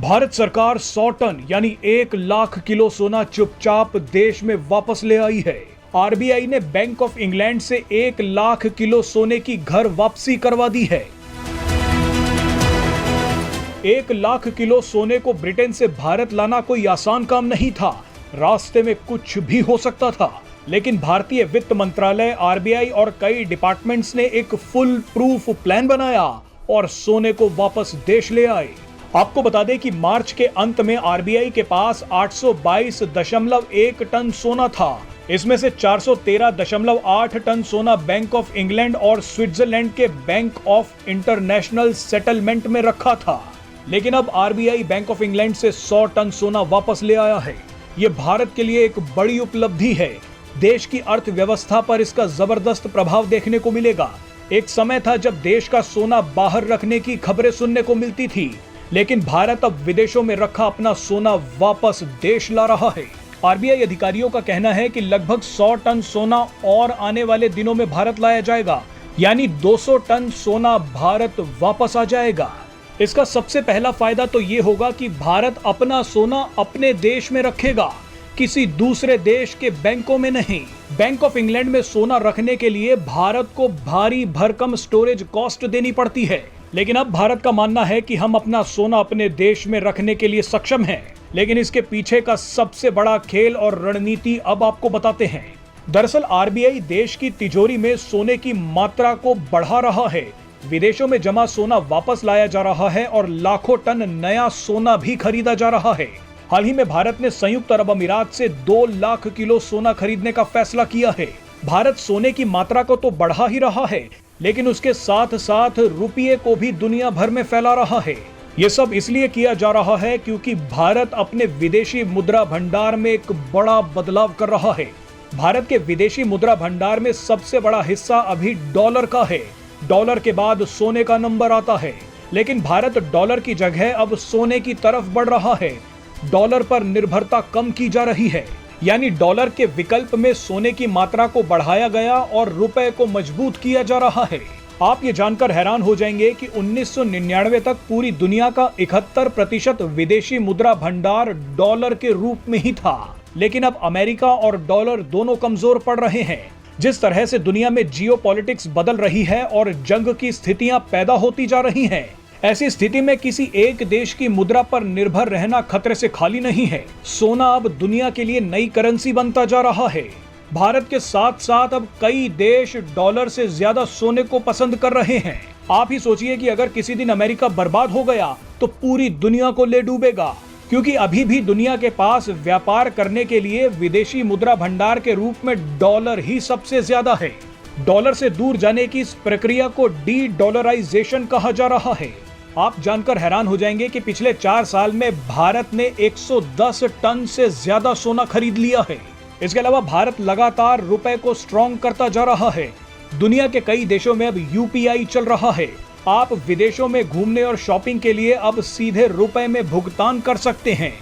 भारत सरकार 100 टन यानी 1 लाख किलो सोना चुपचाप देश में वापस ले आई है। आरबीआई ने बैंक ऑफ इंग्लैंड से 1 लाख किलो सोने की घर वापसी करवा दी है। 1 लाख किलो सोने को ब्रिटेन से भारत लाना कोई आसान काम नहीं था। रास्ते में कुछ भी हो सकता था, लेकिन भारतीय वित्त मंत्रालय, आरबीआई और कई डिपार्टमेंट्स ने एक फुल प्रूफ प्लान बनाया और सोने को वापस देश ले आए। आपको बता दें कि मार्च के अंत में आरबीआई के पास 822.1 टन सोना था। इसमें से 413.8 टन सोना बैंक ऑफ इंग्लैंड और स्विट्जरलैंड के बैंक ऑफ इंटरनेशनल सेटलमेंट में रखा था। लेकिन अब आरबीआई बैंक ऑफ इंग्लैंड से 100 टन सोना वापस ले आया है। ये भारत के लिए एक बड़ी उपलब्धि है। देश की अर्थव्यवस्था पर इसका जबरदस्त प्रभाव देखने को मिलेगा। एक समय था जब देश का सोना बाहर रखने की खबरें सुनने को मिलती थी, लेकिन भारत अब विदेशों में रखा अपना सोना वापस देश ला रहा है। आरबीआई अधिकारियों का कहना है कि लगभग 100 टन सोना और आने वाले दिनों में भारत लाया जाएगा, यानी 200 टन सोना भारत वापस आ जाएगा। इसका सबसे पहला फायदा तो ये होगा कि भारत अपना सोना अपने देश में रखेगा, किसी दूसरे देश के बैंकों में नहीं। बैंक ऑफ इंग्लैंड में सोना रखने के लिए भारत को भारी भरकम स्टोरेज कॉस्ट देनी पड़ती है, लेकिन अब भारत का मानना है कि हम अपना सोना अपने देश में रखने के लिए सक्षम हैं। लेकिन इसके पीछे का सबसे बड़ा खेल और रणनीति अब आपको बताते हैं। दरअसल आरबीआई देश की तिजोरी में सोने की मात्रा को बढ़ा रहा है। विदेशों में जमा सोना वापस लाया जा रहा है और लाखों टन नया सोना भी खरीदा जा रहा है। हाल ही में भारत ने संयुक्त अरब अमीरात से 2 लाख किलो सोना खरीदने का फैसला किया है। भारत सोने की मात्रा को तो बढ़ा ही रहा है, लेकिन उसके साथ साथ रुपये को भी दुनिया भर में फैला रहा है। ये सब इसलिए किया जा रहा है क्योंकि भारत अपने विदेशी मुद्रा भंडार में एक बड़ा बदलाव कर रहा है। भारत के विदेशी मुद्रा भंडार में सबसे बड़ा हिस्सा अभी डॉलर का है। डॉलर के बाद सोने का नंबर आता है, लेकिन भारत डॉलर की जगह अब सोने की तरफ बढ़ रहा है। डॉलर पर निर्भरता कम की जा रही है, यानी डॉलर के विकल्प में सोने की मात्रा को बढ़ाया गया और रुपए को मजबूत किया जा रहा है। आप ये जानकर हैरान हो जाएंगे कि 1999 तक पूरी दुनिया का 71% विदेशी मुद्रा भंडार डॉलर के रूप में ही था। लेकिन अब अमेरिका और डॉलर दोनों कमजोर पड़ रहे हैं। जिस तरह से दुनिया में जियोपॉलिटिक्स बदल रही है और जंग की स्थितियां पैदा होती जा रही हैं, ऐसी स्थिति में किसी एक देश की मुद्रा पर निर्भर रहना खतरे से खाली नहीं है। सोना अब दुनिया के लिए नई करेंसी बनता जा रहा है। भारत के साथ साथ अब कई देश डॉलर से ज्यादा सोने को पसंद कर रहे हैं। आप ही सोचिए कि अगर किसी दिन अमेरिका बर्बाद हो गया तो पूरी दुनिया को ले डूबेगा, क्योंकि अभी भी दुनिया के पास व्यापार करने के लिए विदेशी मुद्रा भंडार के रूप में डॉलर ही सबसे ज्यादा है। डॉलर से दूर जाने की इस प्रक्रिया को डी डॉलराइजेशन कहा जा रहा है। आप जानकर हैरान हो जाएंगे कि पिछले 4 साल में भारत ने 110 टन से ज्यादा सोना खरीद लिया है। इसके अलावा भारत लगातार रुपए को स्ट्रॉन्ग करता जा रहा है। दुनिया के कई देशों में अब यूपीआई चल रहा है। आप विदेशों में घूमने और शॉपिंग के लिए अब सीधे रुपए में भुगतान कर सकते हैं।